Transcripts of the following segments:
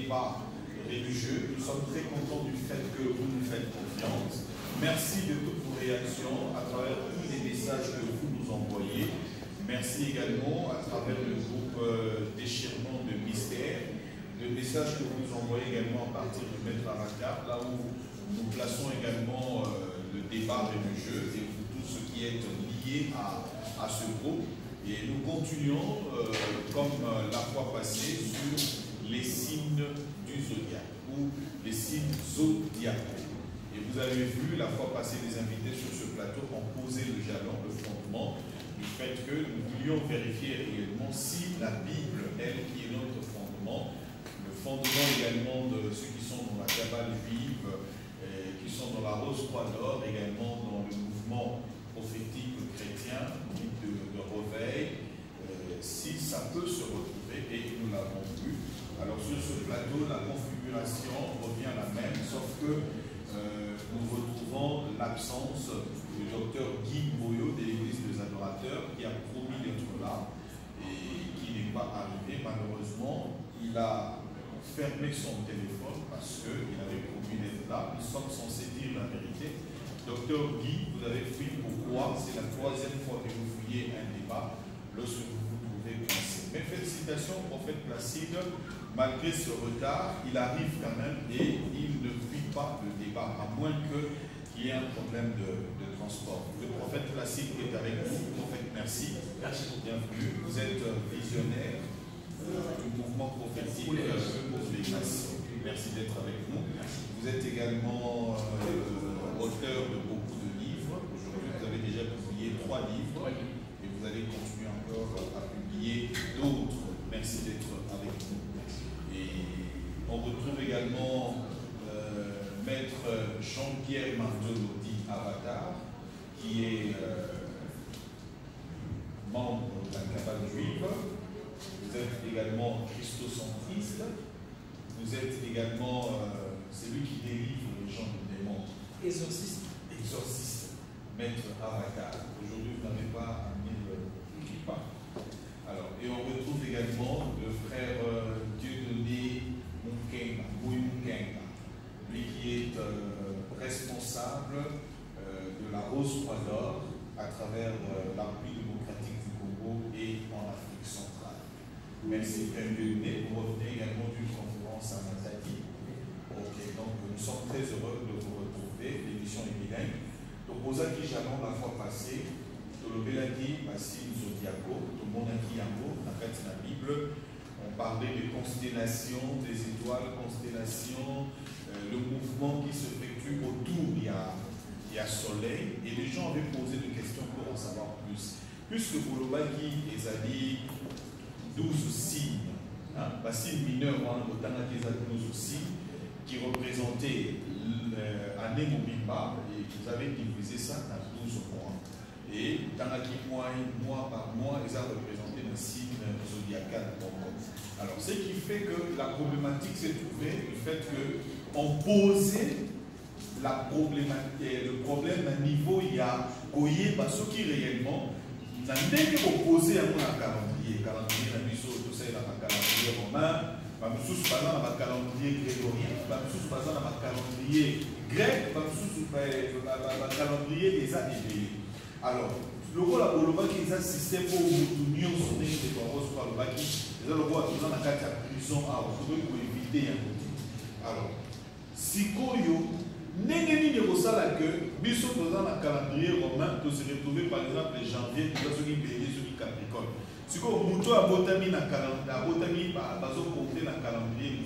débat religieux. Nous sommes très contents du fait que vous nous faites confiance. Merci de toutes vos réactions à travers tous les messages que vous nous envoyez. Merci également à travers le groupe Déchirement de Mystère, le message que vous nous envoyez également à partir de Maître Avatar, là où nous plaçons également le débat religieux et vous tous ceux qui êtes liés à ce groupe. Et nous continuons, comme la fois passée, sur les signes du zodiaque ou les signes zodiacaux. Et vous avez vu la fois passée, les invités sur ce plateau ont posé le jalon, le fondement du fait que nous voulions vérifier réellement si la Bible, elle, qui est notre fondement, le fondement également de ceux qui sont dans la Kabbale juive, qui sont dans la Rose Croix d'Or, également dans le mouvement prophétique chrétien, de réveil, si ça peut se retrouver, et nous l'avons vu. Alors sur ce plateau, la configuration revient la même, sauf que nous retrouvons l'absence du docteur Guy Boyo de l'Église des Adorateurs, qui a promis d'être là et qui n'est pas arrivé. Malheureusement, il a fermé son téléphone parce qu'il avait promis d'être là. Nous sommes censés dire la vérité. Docteur Guy, vous avez fui pourquoi? C'est la troisième fois que vous fouillez un débat lorsque vous vous trouvez coincé. Mais félicitations, prophète Placide. Malgré ce retard, il arrive quand même et il ne fuit pas le débat, à moins qu'il y ait un problème de transport. Le prophète Placide est avec nous. Prophète, merci. Bienvenue. Vous êtes visionnaire du mouvement prophétique pour les nations. Merci d'être avec nous. Vous êtes également auteur de beaucoup de livres. Aujourd'hui, vous avez déjà publié 3 livres et vous allez continuer encore à publier d'autres. Merci d'être avec nous. Et on retrouve également Maître Jean-Pierre Martelot, dit Avatar, qui est membre de la Kabbale juive. Vous êtes également christocentriste. Vous êtes également celui qui délivre les gens du démon. Exorciste. Exorciste. Maître Avatar. Aujourd'hui, vous n'avez pas amené le kippa. Alors, et on retrouve également le frère Dieudonné Munkenga, lui qui est responsable de la Rose Croix d'Or à travers la République démocratique du Congo et en Afrique centrale. Merci frère Dieudonné. Vous revenez également d'une conférence à Matadi. Ok, donc nous sommes très heureux de vous retrouver. L'émission est bilingue. Donc, aux acquis jalons la fois passée, le Belagi, Bassin, Zodiaco, tout le monde a dit un mot, on a fait la Bible, on parlait des constellations, des étoiles, constellations, le mouvement qui s'effectue autour, il y a Soleil, et les gens avaient posé des questions pour en savoir plus. Puisque Bolobagi et Zali, 12 signes, Bassin mineur, on a 12 signes, qui représentaient l'année Mobimba, et vous avez divisé ça en 12 mois. Et dans la mois par mois, ils ont représenté le signe zodiacal. Alors, ce qui fait que la problématique s'est trouvée du fait qu'on posait le problème à niveau, il y a Goye, ce qui réellement, n'a pas opposé à un calendrier. Calendrier, la mission, tout ça, il y a un calendrier romain, sous par un calendrier grégorien, sous par un calendrier grec, sous un calendrier des années. Alors, le rôle à Bolobaki, c'est un système où nous sommes des paroles par le Baki, c'est le rôle à la carte à prison à pour éviter un petit. Alors, si Koyo, n'est pas que, Bissot dans un calendrier romain, peut se retrouver par exemple les janvier, ceux qui bénissent, ceux qui capricorne. Si Mouto a botami dans calendrier, a botami par compter dans calendrier,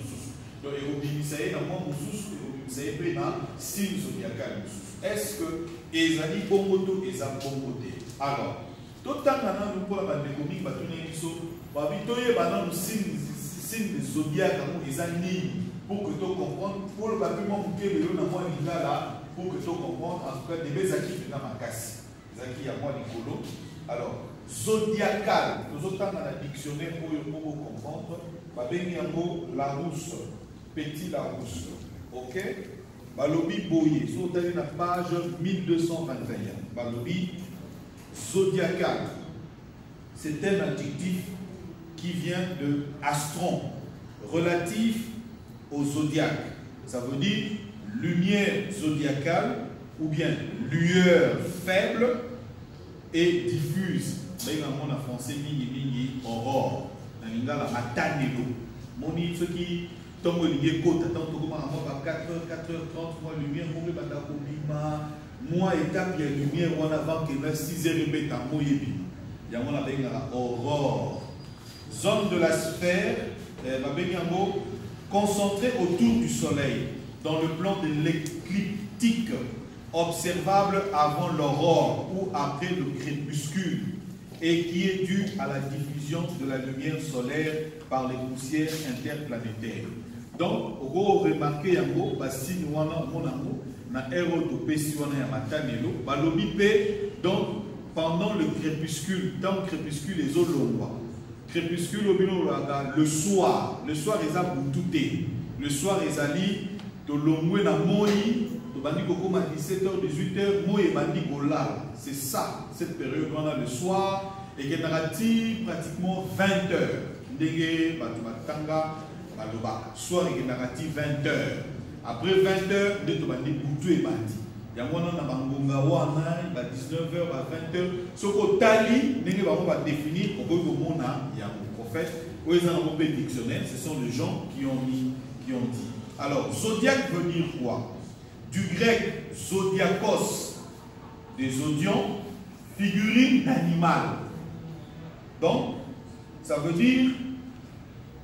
donc, et au Bimisaïe, dans mon moussous, et au Bimisaïe, il y a un signe zodiacal. Est-ce que Ezali Bongoto et Zambogote? Alors, tout le temps, nous pour la comique, nous signe de zodiaque, pour que tu comprennes, pour le papier, pour que tu comprennes, en tout cas, des bézakis dans ma casse. Les acquis à moi, Nicolo. Alors, zodiacal, nous autres dans la dictionnaire pour comprendre, la rousse, petit la rousse. Ok? Balobi Boye, sur la page 1221. Balobi zodiacal, c'est un adjectif qui vient de astron, relatif au zodiaque. Ça veut dire lumière zodiacale ou bien lueur faible et diffuse. En français, aurore. Moni, ceux qui tombent au lieu côte, attends, 4h30, moi, lumière, moi, étape, il y a lumière, on avant que 6h, il y a aurore. Zone de la sphère, concentrée autour du soleil, dans le plan de l'écliptique, observable avant l'aurore ou après le crépuscule, et qui est due à la diffusion de la lumière solaire par les poussières interplanétaires. Donc, vous remarquez donc pendant le crépuscule, dans le crépuscule, les eaux crépuscule le soir est à Boutouté. Le soir est à Li, de l'omoué na Moï, de Bandi Koko à 17h, 18h, Moï et Bandi Gola. C'est ça, cette période on a le soir, et qui est pratiquement 20h. Ndege, Batumatanga, Baloba. Soir et qui est 20h. Après 20h, de Bandi Boutou et Bandi. Il y a un moment à 19h, à 20h. Ce que Tali, nous va définir, il y a un prophète, ou ils ont un dictionnaire, ce sont les gens qui ont dit. Alors, zodiaque veut dire quoi? Du grec zodiakos, des zodions, figurine d'animal. Donc, ça veut dire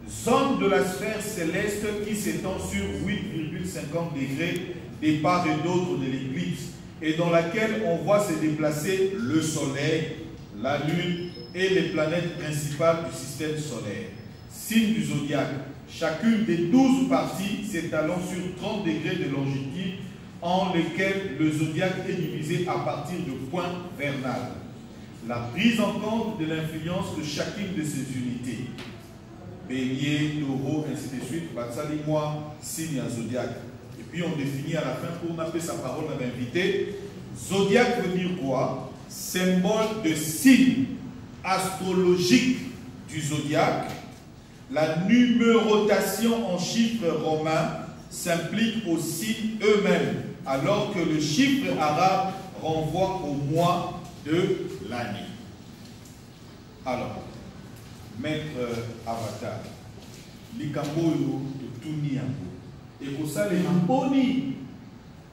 zone de la sphère céleste qui s'étend sur 8,50 degrés des part et d'autre de l'éclipse et dans laquelle on voit se déplacer le soleil, la lune et les planètes principales du système solaire. Signe du zodiaque, chacune des 12 parties s'étalant sur 30 degrés de longitude en lesquels le zodiaque est divisé à partir de points vernal. La prise en compte de l'influence de chacune de ces unités. Bélier, taureau, ainsi de suite, Batsali-moi, signe à zodiaque. Et puis on définit à la fin pour appeler sa parole à l'invité. Zodiaque veut dire quoi? Symbole de signe astrologique du zodiaque. La numérotation en chiffres romains s'implique aux signes eux-mêmes, alors que le chiffre arabe renvoie au mois de l'année. Alors, maître Avatar, Likamboyo de Tuniambo. Et pour ça, les Mamboni,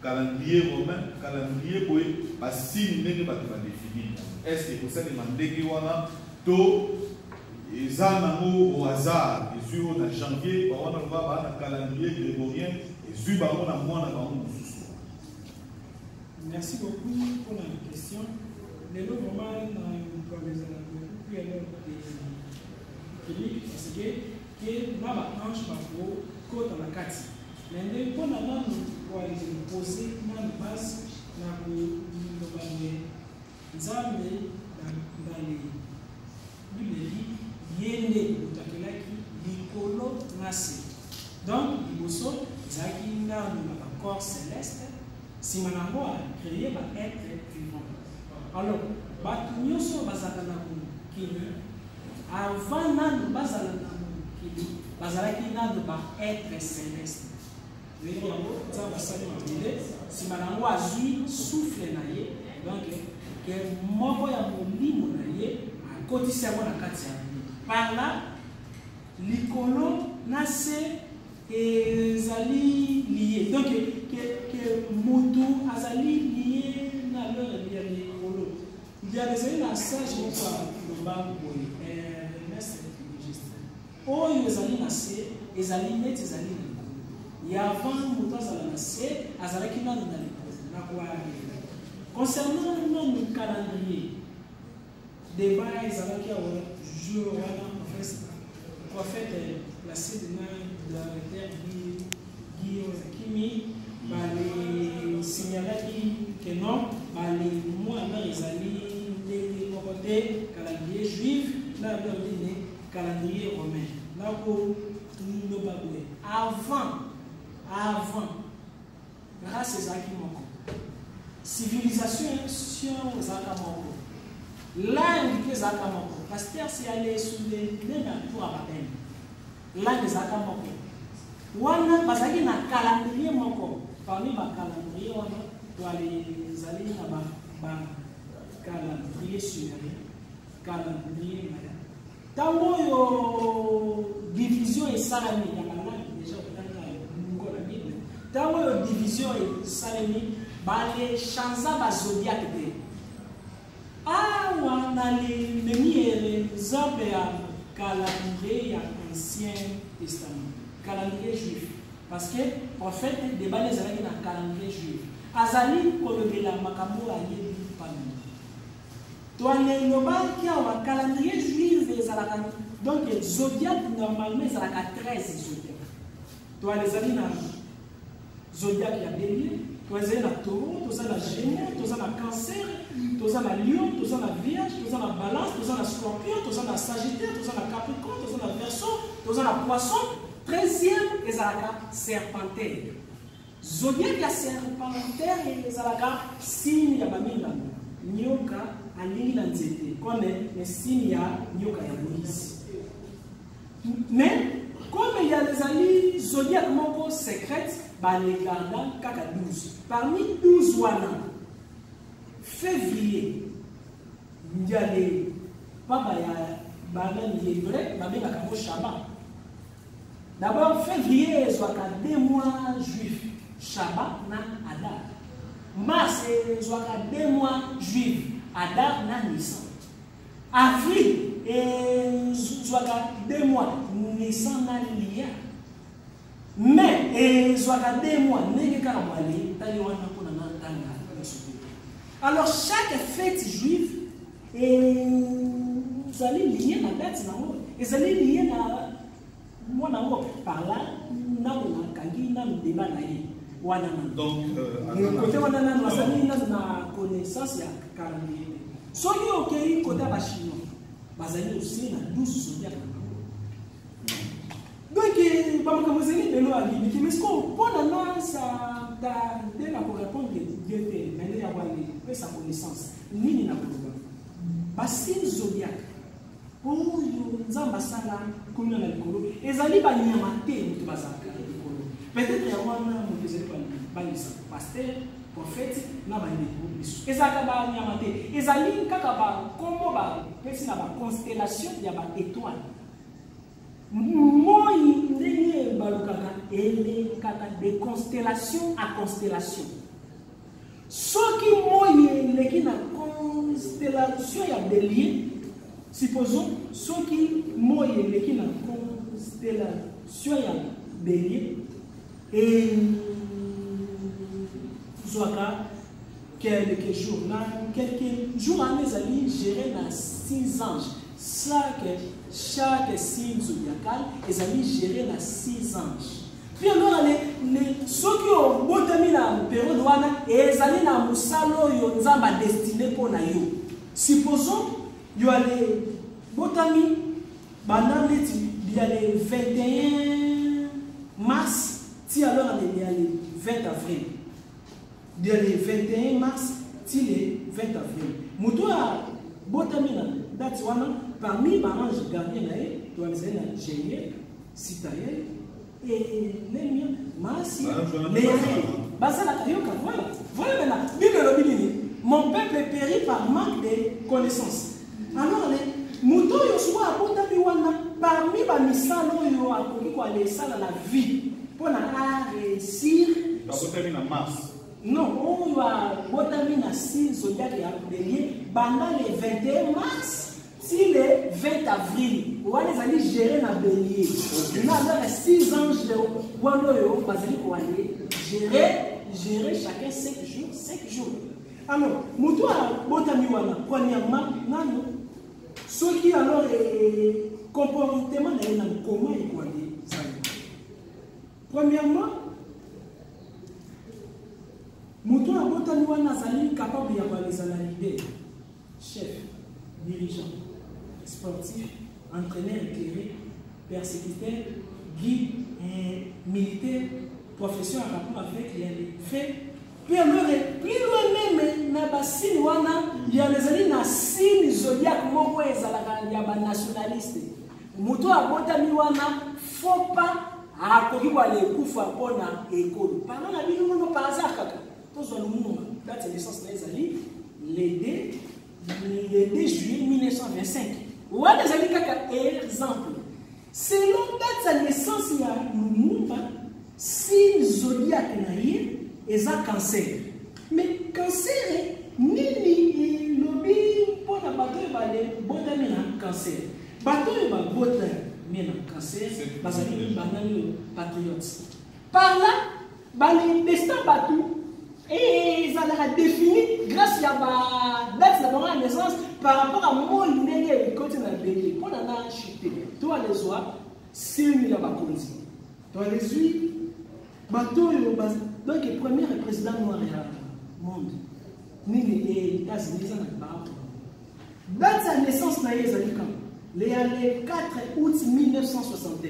calendrier romain, calendrier boy, signe n'est pas défini. Est-ce que pour ça, les Mandeki wana, to, et ça, au hasard, et sur en janvier, on a un calendrier grégorien, et sur on a moins de Merci beaucoup pour la question. Les lots vraiment dans les plus alors parce que là, ma hanche m'a côte à la carte. Mais pour la langue, pour aller poser dans le base, dans les yende utakelaki likolo nase. Donc, liboso, zaki na corps céleste, si manango a créé va être vivant. Alors, batu nyoso bazaka na kini, avant nanu bazala na kini, bazalaki nanu ba être céleste. Si manango a zui souffle na ye, donc que moko ya molimo na ye a kotisi yango na kati ya par là, l'icône nace ezali lié. Donc, que Moutou azali lié na leur l'icône. Il y a des années, la sage qui va le oh, ezali nace, ezali net, ezali l'icône. Il y a avant Moutou azali nace, azali qui n'a l'icône. Concernant le calendrier, débat ezali qui a jour le prophète placé dans la terre qui les signalaki que non, les mois les alliés des côtés calendrier juif, là les calendrier romain. Là pour nous babouer. Avant, grâce à qui civilisation Zakamoko. Langue que Zakamoko. Pasteur, c'est aller sous les mêmes tours à Babel. Langue Zakamoko. wana bazali na calendrier moko parmi ba calendrier wana toalizali na ba calendrier solaire calendrier maya tango yo division esalami ya kalendrier déjà otanga ngona bible tango yo division esalami bale chanza ba zodiaque te awa na les memi exemple ya calendrier ya ancien testament calendrier juif parce que prophète de bale ezalaki na calendrier juif azali kolobela makambo ayebi pami toane lobaki awa calendrier juif ezalaka donc zodiaque normalement ezalaka 13 zodiaque toane ezali na zodiaque ya bélier toane na taureau toza na gémeaux toza na cancer toza na lion toza na vierge toza na balance toza na scorpion toza na sagittaire toza na capricorne toza na verseau toza na poisson 13e ezalaka serpentaire zodiaque ya serpentaire ezalaka signe ya bamingano nyoka alingi na nzete comme le signe ya nyoka ya Moïse mais comme il y a des amis zodiaque moko secrète balekanda kaka 12 parmi 12 wana février ndiale papa ya bana ni hébreu babengaka ngo Shabbat. D'abord février ezwaka 2 mois juifs Shabbat na Adar. Mars ezwaka 2 mois juifs Adar na Nissan. Avril ezwaka 2 mois Nissan na Lia. Mais ezwaka 2 mois ndenge kaka mwale tali wana kuna na tanga. Alors chaque fête juive ezali lié na date nango, ezali lié na moi nango par là na kangi na débat na ye wana na. Donc côté wana na wasali na connaissance ya calendrier. Soki okei côté ba chinois bazali aussi na 12 zodiaque. Donc ba makamozeli belo ali mais est-ce qu'on pona na ça de la répondre Dieu te mais ya wali pe sa connaissance nini na kuba ba signe zodiaque oyo nzamba sala komina na likolo ezali ba nyama te mutu bazaka likolo peut-être ya wana mutu ezali ba lisa pasteur prophète na ba ndeko biso ezaka ba nyama te ezali kaka ba kombo ba pesi na ba constellation ya ba étoile moi ndenge balukaka ele kaka de constellation à constellation soki moi leki na constellation ya bélier supposons soki moi leki na constellation ya bélier et zwaka quelques jours mes amis gérés dans 6 anges chaque signe zodiacal les amis gérés dans 6 anges. Puis alors ceux qui ont botami na période wana ezali na musalo yo nzamba destiné pour na yo. Supposons yo allez botami banane il y a le 21 mars ti alors il y a le 20 avril. Il y a le 21 mars ti le 20 avril. Mutoa botami na date wana parmi les anges gardiens, tu as les génies, citoyens et les miens, Massi, les voilà maintenant, mon peuple périt par manque de connaissances. Alors, les moutons, parmi les missions, ils ont la vie pour réussir. Non, on va botami na signe zodiaque ya bélier pendant le 21 mars. Si le 20 avril, on va les gérer dans le bélier. Nous avons 6 anges de Wanoyo, gérer chacun 5 jours, 5 jours. Alors, Moutoua Botamiwana, premièrement, ceux qui alors comportement dans comment ils vont dire. Premièrement, Moutoua Botamiwana est capable de les analyser. Chef, dirigeant, sportif, entraîneur éclairé, persécuteur, guide, militaire, profession en rapport avec les faits. Puis alors, plus loin même, il y a les signes zodiaques, il y a des nationalistes. Mouto a botami wana, faut pas akoki kwa le kufa pona école pendant la vie nous par hasard kaka tous on nous date de naissance na ezali le 2 juillet 1925 ouais les amis kaka exemple selon date de naissance ya Lumumba si zodiaque na ye eza cancer mais cancer nini lobi pona bato bale botami na cancer bato ba botami mais na cancer bazali banani patriotes par là les destin batou et ça a défini grâce à ma date de naissance par rapport à mon ndenge côté na béni pour na chuter toi les oies c'est la bakonzi toi les huit bateau donc le premier président noir du monde ni les États-Unis na ba date de naissance na ezali quand le 4 août 1961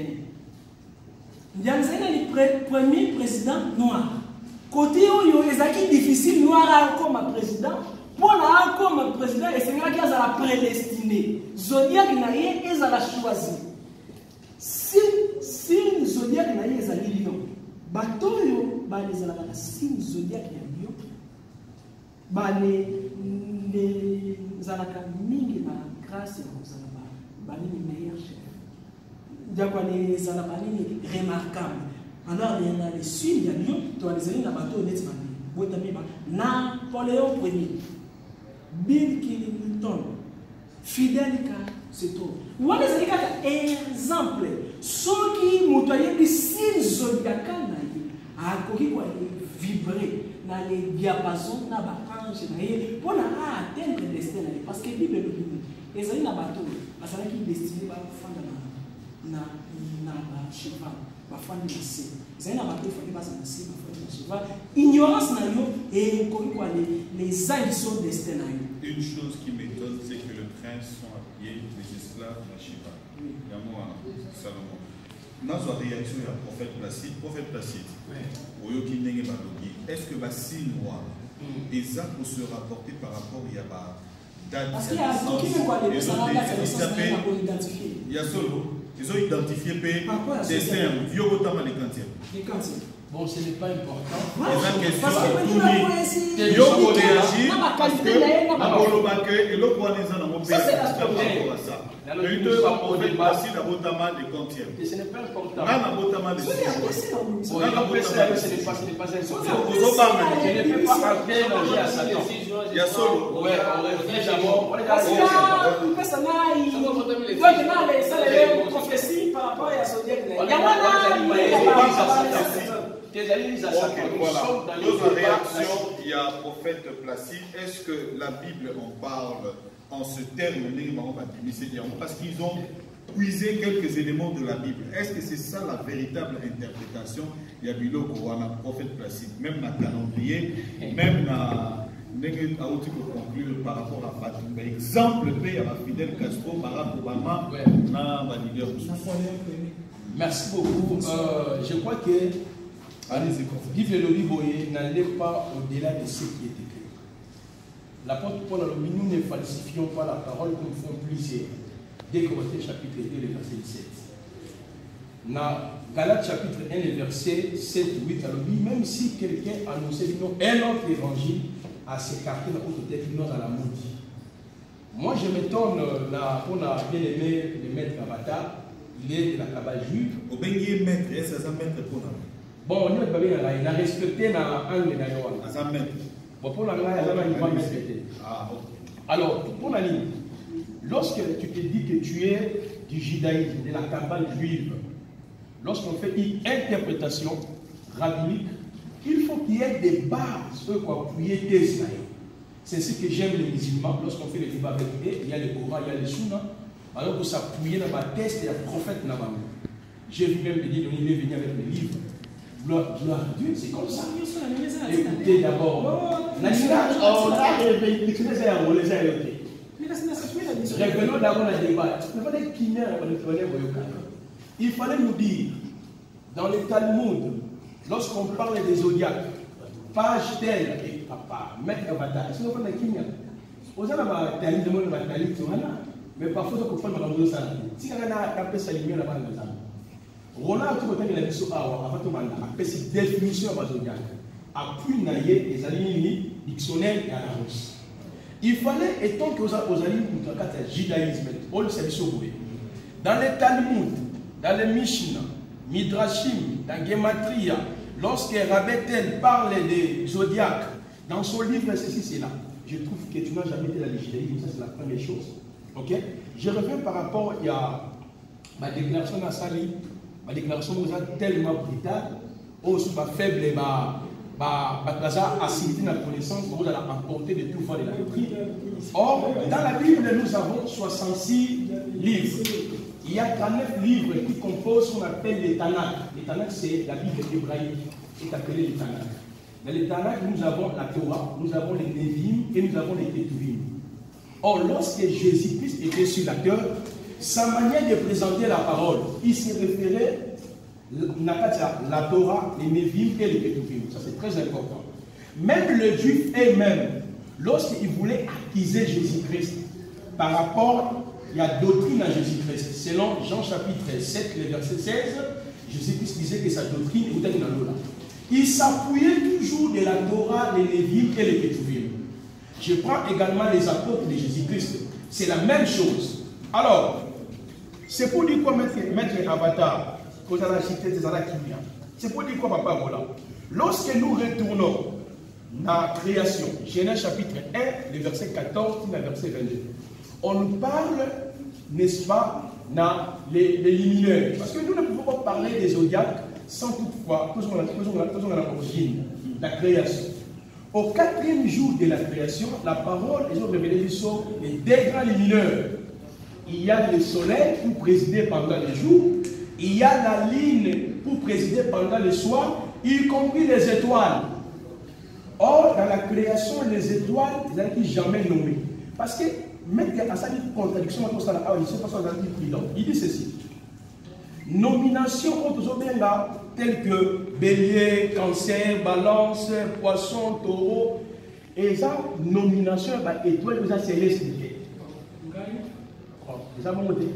Ndianzena le premier président noir. Côté où il est difficile noir comme président, pour la comme président, et c'est là qu'il y a la prédestinée. Zodiac naïe est à la choisie. Si Zodiac naïe est à Lyon, bateau yo, bah les ala la signe Zodiac ya Lyon, bah les alaka mingi na grâce ya Mozalaba, bah les meilleurs chefs. D'accord, les alabani remarquables. Alors, il y en a les Suisses, il y a Lyon, tu as les amis, bateau honnêtement. Napoléon Ier, Bill Clinton, Fidel Castro. Vous voyez, c'est un exemple. Ceux qui m'ont dit que si zodiacal a vibrer dans les diapasons, dans les pour atteindre le destin. Parce que la Bible est les amis, bateau, parce qu'ils sont destinés à faire na cheval ba fani na se zaina ba fani ba na se ba fani na cheval ignorance na yo et quoi les ailes sont destinés na yo. Une chose qui m'étonne, c'est que les princes sont habillés, les esclaves na cheval. Yamo Salomon nazo réaction ya prophète Placide oyo ki ndenge ba logi est-ce que ba signe noir eza pour se rapporter par rapport ya ba date parce qu'il y a qui fait quoi les ça va identifier il y a solo ils ont identifié destin, vieux autant les quantièmes. Les quantièmes. Bon, ce n'est pas important. Les questions ils ont réagi parce que et le point des ans dans mon pays, c'est par rapport à ça. Le leader va prophète Placide à Botama des quantièmes. Et ce n'est pas important. Là, à Botama des quantièmes. Ce n'est pas important. Je ne peux pas entrer à Satan. Il y a solo. Ouais, on revient d'abord. Par rapport à Zodiac. Notre réaction, il y a prophète Placide. Est-ce que la Bible en parle en ce terme parce qu'ils ont puisé quelques éléments de la Bible? Est-ce que c'est ça la véritable interprétation? Il y a Biloko, on a prophète Placide, même dans le calendrier, même dans pour conclure par rapport à Fatou. Exemple, il y a Fidel Castro, Barack Obama, leader. Merci beaucoup. Je crois que Guy Lobi n'allait pas au-delà de ce qui est écrit. L'apôtre Paul a dit, nous ne falsifions pas la parole comme font plusieurs. Dès Colossiens chapitre 2, le verset 17. Dans Galates chapitre 1, le verset 7-8, alors même si quelqu'un annonçait un autre évangile, à s'écarter dans notre tête, nous à la maudit. Moi, je m'étonne, on a bien aimé le maître Avatar, il est de la cabale juive. Au bénier maître, est-ce que ça maître pour nous? Bon, on a respecté dans un de nos ça maître. Bon, pour la il va respecter. Alors, pour la ligne, lorsque tu te dis que tu es du judaïsme, de la cabale juive, lorsqu'on fait une interprétation rabbinique, il faut qu'il y ait des bases pour appuyer tes Israël. C'est ce que j'aime les musulmans. Lorsqu'on fait le débat avec eux, il y a le Coran, il y a le Sunna. Alors pour s'appuyer dans ma test et la prophète n'a pas. J'ai vu même le dire, on est venu avec le livre. Gloire à Dieu, c'est comme ça. Écoutez d'abord. Revenons d'abord à débat. Il fallait nous dire, dans le Talmud, lorsqu'on parle des zodiaques, page telle et papa, mettre un bataille. Si on parle de Kenya, on a un talent de monde, mais parfois on comprend dans le sang. Si on a tapé sa lumière là-bas, Roland tout côté de la mission avant tout mandat après cette définition à zodiaque appui naïe les alignés dictionnaire et annonce. Il fallait étant que aux alignés pour le judaïsme on le sait dans les Talmud, dans les Mishnah, Midrashim, dans Gematria, lorsque Rabbetel parle des zodiaques dans son livre ceci c'est là. Je trouve que tu n'as jamais été dans le judaïsme, ça c'est la première chose. Ok? Je reviens par rapport à ma déclaration à Sali. Ma déclaration vous a tellement brutale, aussi faible et assimilé la connaissance, vous allez emporter de tout fois de la doctrine. Or, dans la Bible, nous avons 66 livres. Il y a 39 livres qui composent ce qu'on appelle les Tanakh. Les Tanakh, c'est la Bible hébraïque, qui est appelée les Tanakh. Dans les Tanakh, nous avons la Torah, nous avons les Nevi'im et nous avons les Ketuvim. Or, lorsque Jésus-Christ était sur la terre, sa manière de présenter la parole, il s'est référé à la Torah, les Nevi'im et les Ketuvim. Ça c'est très important. Même le juif eux-mêmes, lorsqu'il voulait accuser Jésus-Christ par rapport à la doctrine à Jésus-Christ, selon Jean chapitre 7, le verset 16, Jésus-Christ disait que sa doctrine est dans l'eau. Il s'appuyait toujours de la Torah, les Nevi'im et les Ketuvim. Je prends également les apôtres de Jésus-Christ. C'est la même chose. Alors, c'est pour dire quoi mettre Avatar, c'est pour dire quoi, papa, voilà. Lorsque nous retournons dans la création, Genèse chapitre 1, le verset 14, le verset 22, on nous parle, n'est-ce pas, dans les lumineurs. Parce que nous ne pouvons pas parler des zodiaques sans toutefois, faisons l'origine, la création. Au 4e jour de la création, la parole est révélée sur les deux grands lumineurs. Il y a le soleil pour présider pendant le jour, il y a la lune pour présider pendant le soir, y compris les étoiles. Or, dans la création, les étoiles, ils n'ont jamais nommé. Parce que, même à ça, une contradiction, il dit ceci. Nomination telles que bélier, cancer, balance, poisson, taureau, et ça, nomination, étoile, vous avez céleste. Vous avez monté.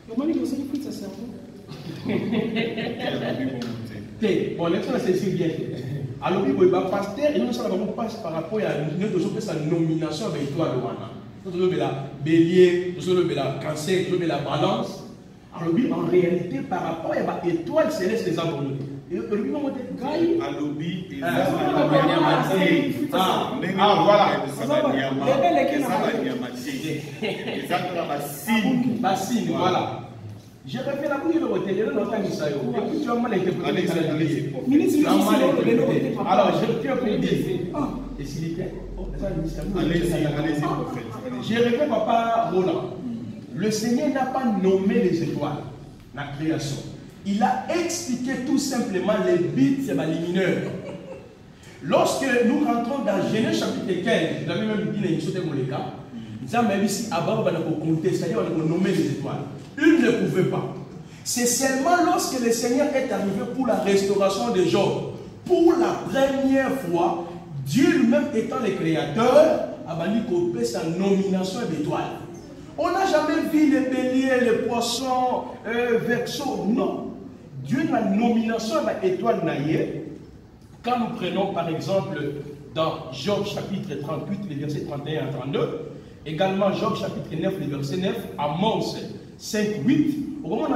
Comment est-ce que vous avez ça cerveau? Bon, l'élection, c'est bien. Alors, il y a un pasteur, et nous savons passe par rapport à sa nomination avec étoile. Nous avons la bélier, nous avons la cancer, nous avons la balance. Alors, en réalité, par rapport à l'étoile céleste, les abonnés. Et le voilà. Je refais la bouille de l'hôtel, et puis tu as mal interprété. Alors, je peux dire. Et s'il est je refais papa Roland. Le Seigneur n'a pas nommé les étoiles, la création. Il a expliqué tout simplement les buts et les lumineurs. Lorsque nous rentrons dans Genèse chapitre 15, vous avez même dit l'émission de Moléka, nous avons ici à bas pour compter, c'est-à-dire on a nommé les étoiles. Une ne pouvait pas. C'est seulement lorsque le Seigneur est arrivé pour la restauration de Job, pour la première fois, Dieu lui-même étant le créateur, a banni couper sa nomination d'étoiles. On n'a jamais vu les béliers, les poissons, verseaux, non. Dieu n'a nomination d'étoile naïe. Quand nous prenons par exemple dans Job chapitre 38, les versets 31 à 32, également Job chapitre 9, les versets 9, Amos 5, 8, au moment où on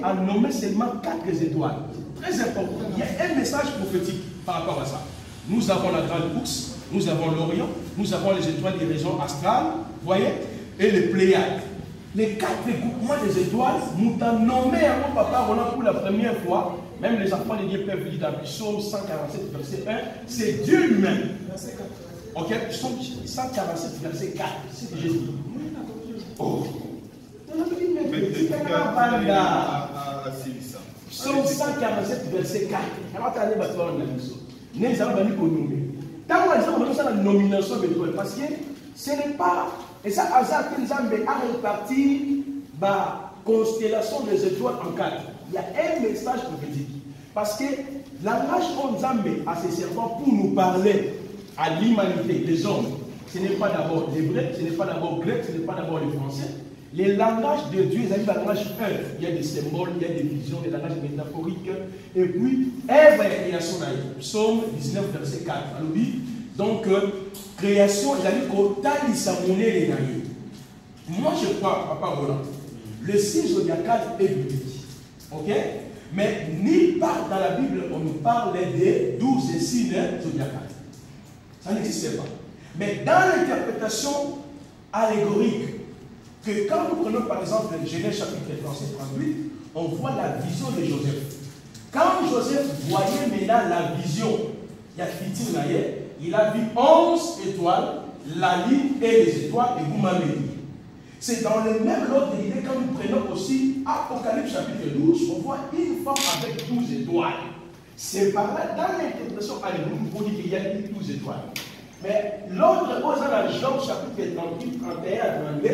a nommé seulement 4 étoiles. C'est très important. Il y a un message prophétique par rapport à ça. Nous avons la grande bourse, nous avons l'Orient, nous avons les étoiles des régions astrales, voyez, et les Pléiades. Les 4 groupements des étoiles, nous t'avons nommé à mon papa Roland pour la première fois. Même les enfants de Dieu peuvent lire dans Psaume 147, verset 1. C'est Dieu lui-même. Ok, Psaume 147, verset 4. C'est ce que j'ai dit. Oh. Psaume 147, verset 4. Nomination de l'étoile. Parce que ce n'est pas. Et ça, hasard que nous avons réparti la constellation des étoiles en 4. Il y a un message prophétique. Parce que langage qu'on nous a ses servants pour nous parler à l'humanité, les hommes, ce n'est pas d'abord l'hébreu, ce n'est pas d'abord grec, ce n'est pas d'abord le français. Les langages de Dieu, ils arrivent à langage 1. Il y a des symboles, il y a des visions, des langages métaphoriques. Et puis, œuvre et création. Psaume 19, verset 4. Donc, création, il a dit qu'au Samoné les naïs. Moi, je crois, Papa Roland, le signe zodiacal est biblique. Ok? Mais nulle part dans la Bible, on nous parle des 12 signes zodiacales. Ça n'existait pas. Mais dans l'interprétation allégorique, que quand nous prenons par exemple Genèse chapitre 37-38, on voit la vision de Joseph. Quand Joseph voyait maintenant la vision, il a vu 11 étoiles, la lune et les étoiles, et vous m'avez dit. C'est dans le même ordre d'idée quand nous prenons aussi Apocalypse chapitre 12, on voit une femme avec 12 étoiles. C'est par là, dans l'interprétation allégorique, vous dit qu'il y a 12 étoiles. Mais l'ordre aux dans Job chapitre 38, 31 à 32,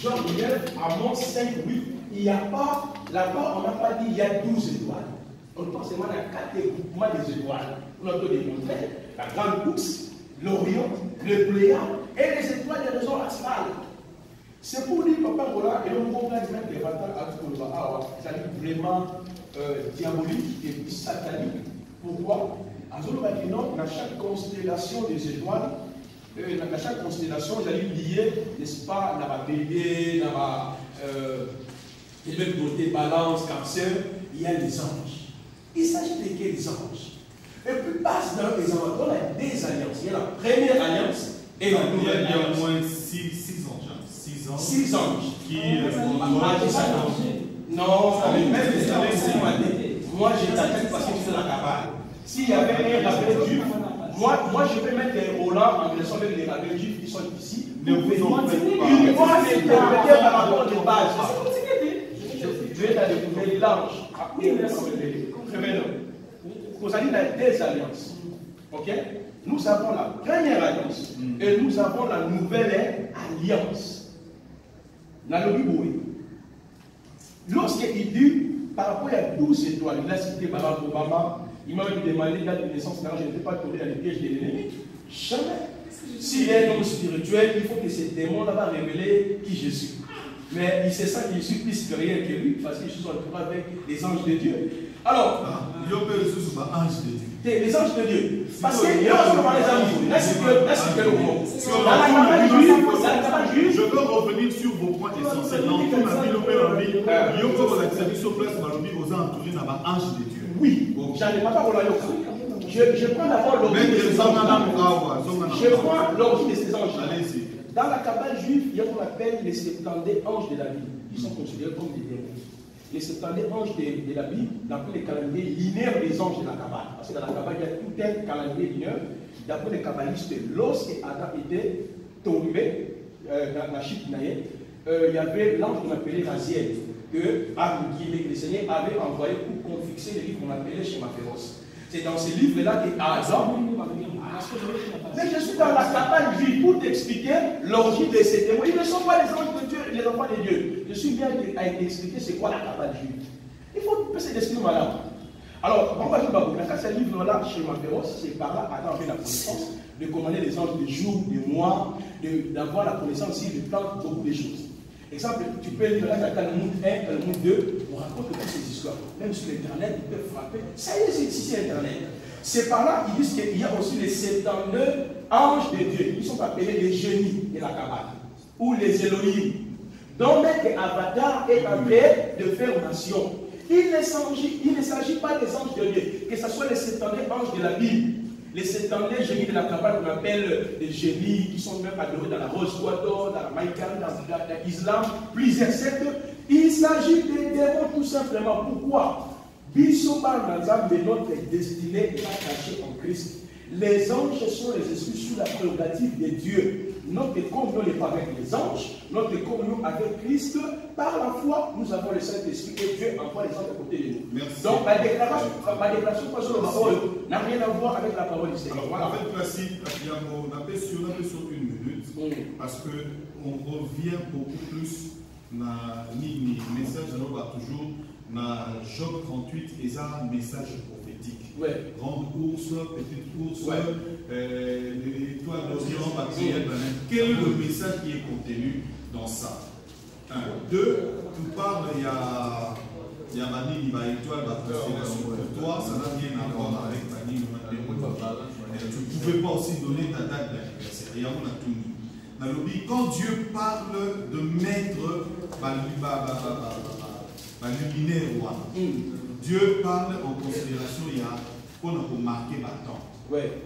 Job 9, Amos 5, 8, il n'y a pas, là-bas on n'a pas dit il y a 12 étoiles. On pense seulement à 4 groupements des étoiles. On a démontré la grande bourse, l'Orient, le Pléiade et les étoiles des réseaux astrales. C'est pour lui, Papa Roland, et le monde a dit que c'est vraiment diabolique et puis satanique. Pourquoi? Dans chaque constellation des étoiles, dans chaque constellation, j'allais lier, n'est-ce pas, dans la BD, dans les mêmes côtés, balance, cancer, il y a les anges. Il s'agit de quels anges? Et puis passe dans les anges, on a des alliances. Il y a la première alliance et la nouvelle alliance. Il y a au moins 6 anges. 6 anges. Qui non, moi j'ai t'appelle parce que tu fais la cabale. S'il y avait un rappel juif, moi je peux mettre les Roland en relation avec les rappels juifs qui sont ici. Ne vous en faites pas. Ils vont interpréter par rapport aux bases. Je vais t'aller découvrir l'ange. Oui, merci. Vous allez dans des alliances. Ok? Nous avons la première alliance et nous avons la nouvelle alliance. Dans le Bible, lorsqu'il dit par rapport à 12 étoiles, il a cité Barack Obama, il m'a demandé la naissance, je ne vais pas tomber dans les pièges de l'ennemi. Jamais. S'il est un homme spirituel, il faut que ces démons là-bas révéler qui je suis. Mais il sait ça qu'il suis plus que rien que lui, parce que je suis entouré avec les anges de Dieu. Alors, il y a les anges de Dieu. Les anges de Dieu. Parce que les anges, là c'est que le mot. Dans la cabane juive, je veux revenir sur vos points essentiels. Dans tout la vie, il y a encore la service au place aux entourés dans les anges de Dieu. Oui, j'en ai pas parlé. Je prends d'abord l'origine de ces anges. Je prends l'origine de ces anges. Allez-y. Dans la cabane juive, il y a ce qu'on appelle les 70 anges de la Bible. Ils sont considérés comme des démons. Les 70 anges de la Bible, d'après les calendriers linéaires des anges de la cabane. Parce que dans la cabane, il y a tout un calendrier linéaire. D'après les kabbalistes, lorsque Adam était tombé dans la chute d'Aïe, il y avait l'ange qu'on appelait Raziel, que le Seigneur avait envoyé pour confixer les livres qu'on appelait Schéma Féroce. C'est dans ces livres-là que Adam. Mais je suis dans la cabane juive pour t'expliquer l'origine de ces démons. Ils ne sont pas les anges de Dieu, les enfants de Dieu. Je suis bien à t'expliquer c'est quoi la cabane juive. Il faut passer d'esprit malade. Alors, on va dire, dans ce livre-là, Schéma Féroce, c'est par là Adam avait la connaissance de commander les anges de jour, de mois, d'avoir la connaissance aussi de plantes, beaucoup de choses. Exemple, tu peux lire là, dans le monde 1, dans le monde 2, on raconte toutes ces histoires. Même sur Internet, ils peuvent frapper. Ça y est, c'est ici Internet. C'est par là qu'ils disent qu'il y a aussi les 79 anges de Dieu. Ils sont appelés les génies de la cabane, ou les Elohim. Donc, même Avatar est en train de faire nation. Il ne s'agit pas des anges de Dieu, que ce soit les 79 anges de la Bible. Les 79 génies de la cabane qu'on appelle les génies, qui sont même adorés dans la Rose Quator, dans la Maïkari, dans l'islam, plusieurs sectes. Il s'agit des démons tout simplement. Pourquoi? Bissobar Nazam de notre destinée est attachée en Christ. Les anges sont les esprits sous la prérogative de Dieu. Notre communion n'est pas avec les anges, notre communion avec Christ, par la foi, nous avons le Saint-Esprit et Dieu envoie les anges à côté de nous. Merci. Donc, ma déclaration sur la parole n'a rien à voir avec la parole du Seigneur. Alors, en fait, classique, on appelle sur une minute, parce qu'on revient beaucoup plus dans le message, alors on va toujours dans Job 38, et ça, un message prophétique. Ouais. Grande ours, petite ours, ouais. L'étoile d'Orient, quel est le message qui est contenu dans ça? 1. 2, tu parles, il y a Manini, étoile, la constellation pour toi, ça n'a rien à voir avec Manini. Tu ne pouvais pas aussi donner ta date d'anniversaire. Il y a mon atomi. Quand Dieu parle de mettre luminaire, Dieu parle en considération, il y a qu'on a marqué ma temps.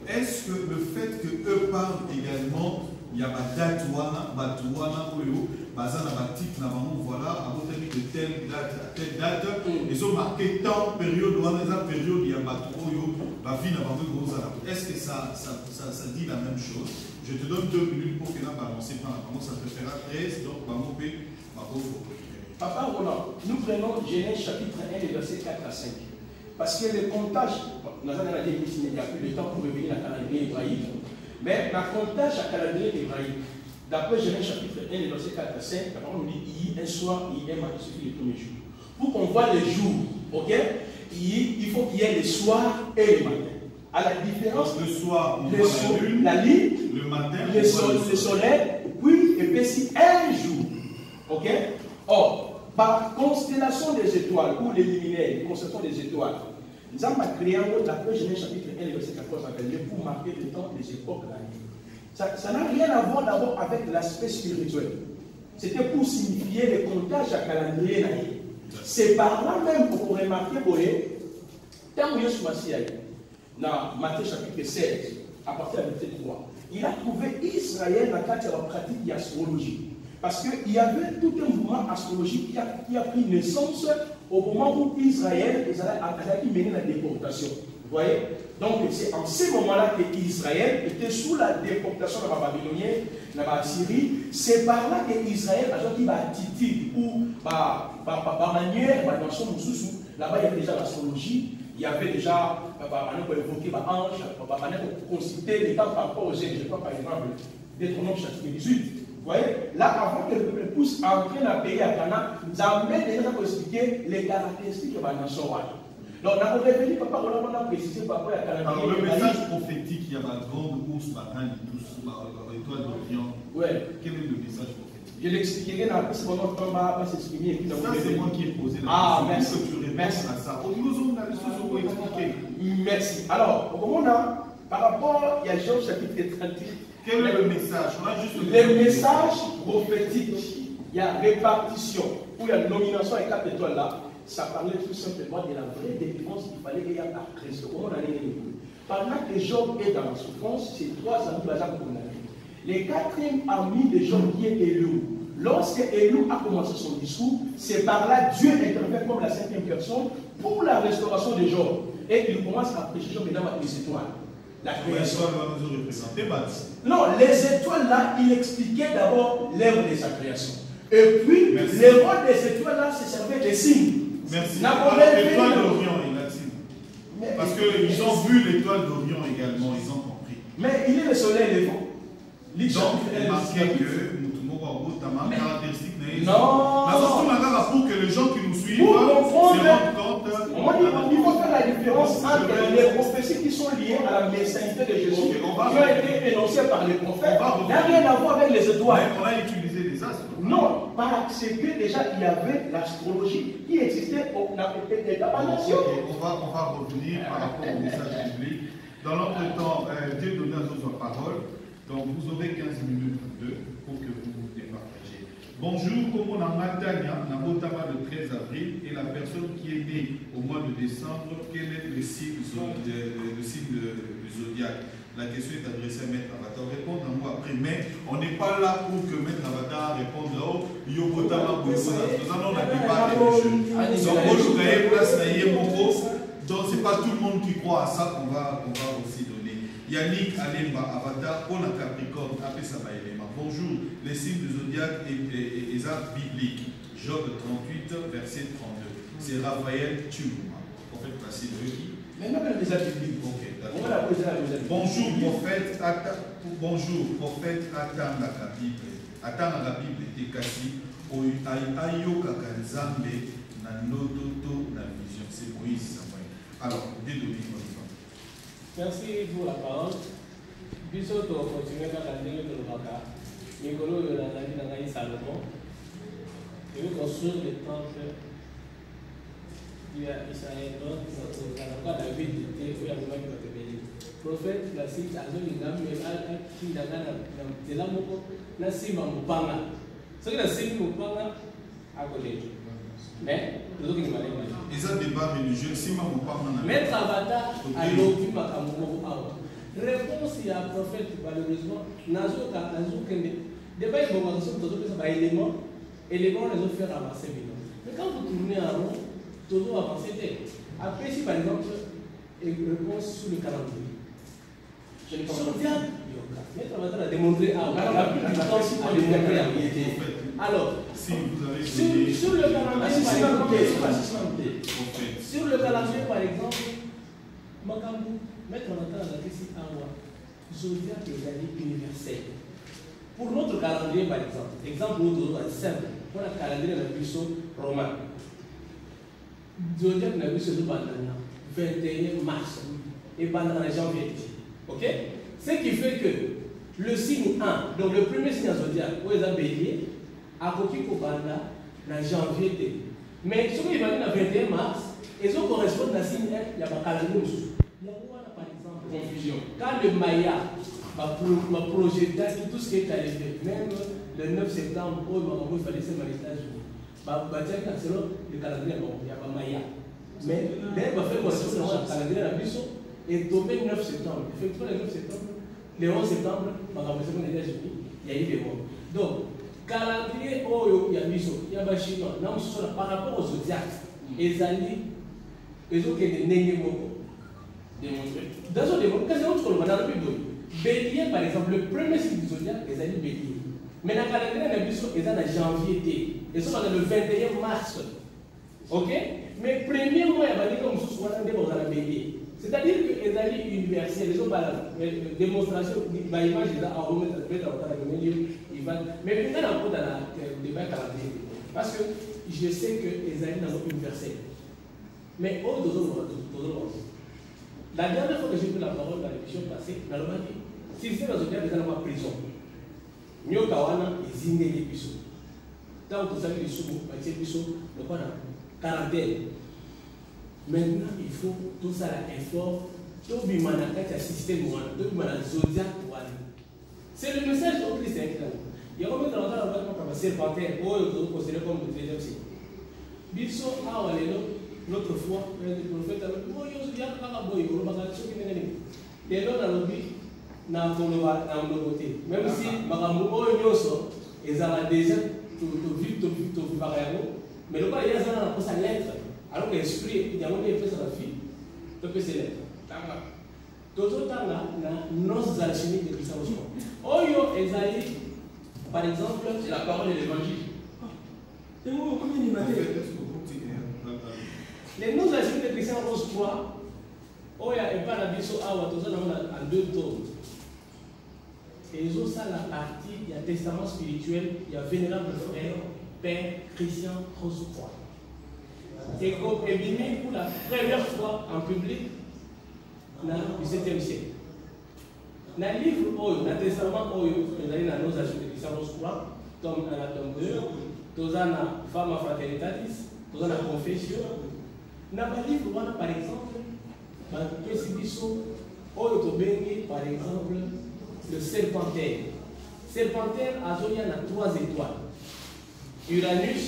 Est-ce que le fait qu'eux parlent également, il y a ma date, voilà, à votre avis de telle date à telle date, ils ont marqué temps, période, période, il y a ma est-ce que ça dit la même chose? Je te donne 2 minutes pour que la balance ça te fera 13, donc Papa Roland, nous prenons Genèse chapitre 1, les versets 4 à 5. Parce que le comptage, nous avons dit qu'il n'y a plus de temps pour revenir à la calendrier hébraïque, mais le comptage à calendrier hébraïque, d'après Genèse chapitre 1, les versets 4 à 5, la parole nous dit il y a un soir, il y a un matin, il suffit le premier jour. Pour qu'on voit les jours, ok, il faut qu'il y ait le soir et le matin. À la différence, le soir, on voit la lune, la lune, le matin, le soleil, puis épaissit un jour. Ok? Or, par constellation des étoiles, ou les luminaires, constellation des étoiles, nous avons créé un autre, d'après Genèse chapitre 1, verset 14 à 22, pour marquer le temps des époques de l'année. Ça n'a rien à voir d'abord avec l'aspect spirituel. C'était pour signifier le comptage à calendrier l'année. C'est par là même qu'on pourrait marquer, tant que Jésus dans Matthieu chapitre 16, à partir de verset 3, il a trouvé Israël dans le cadre de la pratique de l'astrologie. Parce qu'il y avait tout un mouvement astrologique qui a pris naissance au moment où Israël a mené la déportation. Vous voyez? Donc c'est en ce moment-là que Israël était sous la déportation de la Babylonienne, de la Syrie. C'est par là que Israël a dit Titi ou par manière, dans son sous là-bas il y a déjà l'astrologie. Il y avait déjà, on peut évoquer ange, on peut citer les temps par rapport aux anges. Je crois par exemple, Deutéronome chapitre 18. Vous voyez, là, avant que le peuple pousse à entrer dans le pays à Cana, nous avons déjà expliqué les caractéristiques de la nation. Donc, on a revenu, papa, on a précisé par rapport à Cana. Alors, le message prophétique, il y a la grande ours, l'étoile d'Orient. Ouais. Quel est le message prophétique? Je l'expliquerai dans la seconde temps, on va s'exprimer. Ça, c'est moi qui ai posé la question. Ah, merci. Que tu réponds à ça. Nous allons expliquer. Merci. Alors, au moment là, par rapport, il y a Job chapitre 38. Quel est le message? Le message prophétique, il y a répartition, où il y a nomination et 4 étoiles là, ça parlait tout simplement de la vraie délivrance qu'il fallait qu'il y ait après ce moment. Pendant que Job est dans la souffrance, c'est 3 amis basés pour la vie. Les 4e ami de Job qui est Élou. Lorsque Élou a commencé son discours, c'est par là Dieu intervient comme la 5e personne pour la restauration de Job. Et il commence à prêcher Job mesdames avec les étoiles. La création. Non, les étoiles là, il expliquait d'abord l'œuvre de sa création. Et puis, le rôle des étoiles là, c'est servir des signes. Merci. L'étoile d'Orient, il a dit. Parce qu'ils ont vu l'étoile d'Orient également, ils ont compris. Mais il est le soleil levant. Donc, il est marqué que caractéristique. Non. Pour que les gens qui nous suivent se rendent compte. Il faut faire la différence entre les prophéties qui sont liées à la messianité de Jésus, qui ont été énoncées par les prophètes. Il n'a rien à voir avec les étoiles. On a utilisé les astres. Non, parce que déjà il y avait l'astrologie qui existait au nation. On va revenir par rapport au message biblique. Dans l'autre temps, Dieu donne à nous la parole. Donc vous aurez 15 minutes pour que vous vous départagiez. Bonjour, comme on a Matania, Nabotama le 13 avril, et la personne qui est née au mois de décembre, quel est le signe du zodiaque? La question est adressée à Maître Avatar. Répondre à moi après, mais on n'est pas là pour que Maître Avatar réponde là-haut. Yobotama, nous allons la plupart des jeux. Donc, ce n'est pas tout le monde qui croit à ça qu'on va aussi donner. Yannick Alemba, Avatar, pour la Capricorne, appelez ça élément. Bonjour, les signes du zodiaque et les arts bibliques. Job 38, verset 32. C'est Raphaël Tchoumouma. Prophète placé de qui? Mais non, les arts bibliques. Ok, d'accord. Bonjour, prophète. Bonjour, prophète. Attends la Bible. Attends la Bible. T'es cassé. Ayo Kakanzambe, Nanototo, la vision. C'est Moïse. Alors, désolé. Merci pour la parole. Biso to continuer dans la ligne de l'Obaka. Nicolo de la Salomon. Je veux construire le temple d'Israël, donc dans la ville de Thé, où il y a le monde qui va te bénir. Prophète, la cite, à zone de l'âme, qui n'a pas de l'âme, la cime en Mupanga. Ce qui est la cime Mupanga, à côté. Mais, les autres qui m'ont dit. Et ça débat religieux, si ma Mupanga. Mettre avatar à l'autre, à mon réponse, il y a un prophète, malheureusement, Nazo Kende. Débat, il y a un élément, les autres faire avancer. Mais quand vous tournez en rond, toujours avancer. Après, si par exemple, une réponse sur le calendrier. Je ne pense pas. Mettre avatar a démontré à alors, si vous avez sur le calendrier, sur le calendrier, par exemple, Makambu, mettre en attente la question Awa, Zodiac est universel. Pour notre calendrier, par exemple, nous simple, pour le calendrier de la puissance romaine. Zodiac n'a vu ce jour 21 mars et pendant janvier. Ok? Ce qui fait que le signe 1, donc le premier signe zodiac, où ils ont bélier, a copié au banda dans janvier. Mais ce qui va dire le 21 mars, ils ont correspondent à signe 1, il y a un calendrier. Il y a par exemple confusion. Quand le Maya m'a projeté tout ce qui est arrivé, même le 9 septembre, où il fallait se marier aux États-Unis, selon le calendrier, il y a un Maya. Mais il va faire correspondre au calendrier de la Bissau et tombé le 9 septembre. Effectivement, le 9 septembre, le 11 septembre, les États-Unis, il y a eu des morts. Donc, calendrier, il y a Bissau, il y a un chinois, par rapport aux zodiacs, les alliés, les autres qui sont des démontré. Dans ce démon, qu'est-ce qu'on va dans le Bible? Bélier, par exemple, le premier signe du zodiac, les alliés bélier. Mais dans le calendrier de la Bissau, ils sont en janvier. Ils sont dans le 21 mars. Ok? Mais premier mois, il va dire comme ce soit dans la bélier. C'est-à-dire que les alliés universels, ils ont une démonstration, l'image est là, on va mettre dans le milieu. Mais maintenant, on va dans le débat calendrier. Parce que je sais que les alliés n'ont pas universel. Mais autres, la dernière fois que j'ai pris la parole dans l'émission passée, dans le Mali, si c'est dans une prison, Mio Kawana est zingé les bisous. Tant que vous savez les sous, les bisous, le quoi quarantaine. Maintenant, il faut tout ça l'effort, tout le monde a un système, tout le monde a un zodiac. C'est le message au Christ. Il y a combien de temps on va se serpentaire, ou considéré comme le 13e siècle. Bisous, l'autre fois, le prophète a dit, oh, il y a un boy, il y a un boy, et l'autre a dit, n'a pas côté. Même si, Maramou, ils ont déjà tout vite, mais le pas, il y a sa lettre. Alors que l'esprit, il y a un peu sa fille, il peut se lettre. Tout le temps, nos alchimistes de Christian. Oh, ils ont dit, par exemple, c'est la parole de l'évangile. Les nous alchimistes de Christian Rose 3, oh, il y a un parabiso en 2 tomes. Et ils ont ça la partie, il y a testament spirituel, il y a vénérable frère, Père Christian Rose 3. Et comme Ebimi pour la première fois en public dans le 17e siècle. Dans le livre, dans le testament, nous avons nos achetés de Christian Rose 3, tome 1 à tome 2, nous avons Femme Fraternitatis, nous avons la Confession. Dans le livre, par exemple, par exemple, le serpentaire. Serpentaire, il y a 3 étoiles. Uranus,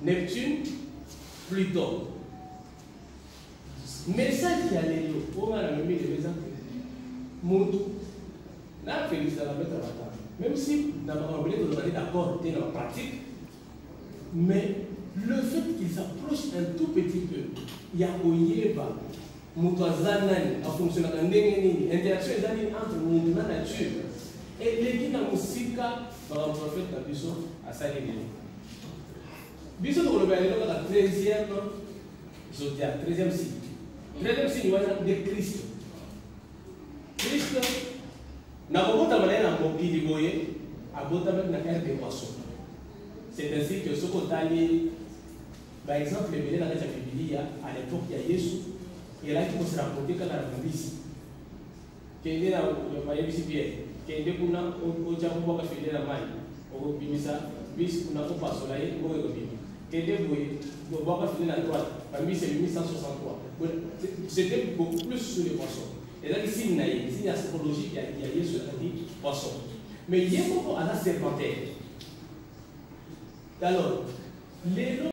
Neptune, Pluton. Mais ça qui a les lots, on a même mis des exemples. Moutou. Là, Félix, ça va mettre à la table. Même si, dans ma famille, on est d'accord, c'est dans la pratique. Mais le fait qu'il s'approche un tout petit peu, il y a Oyeba, Moutouazanani, en fonction de l'interaction entre nous et la nature. Et les guides en musique, par le prophète Nabiso, à Saligé. Biso de Robert, la 13e zodiac, 13e signe. 13e signe, il y a des Christ. Christ, n'a pas de manière à moquer du goyer, à bout avec la terre des poissons. C'est ainsi que ce qu'on a lié, par exemple, les Bénin dans la Bible, à l'époque, il y a Jésus, et là, il faut se rapporter quand la Bible ici. Qui est là, il y a Pierre, qui est là, au Japon, qui est là, au Bimisa, bis on a pas soleil pour le bim. Quelqu'un vous voir pas finir à droite. Parmi c'est 1163. C'était beaucoup plus sur les poissons. Et là ici il y a une astrologie qui a lié sur la dit poisson. Mais il y a beaucoup à la serpentaire. Alors les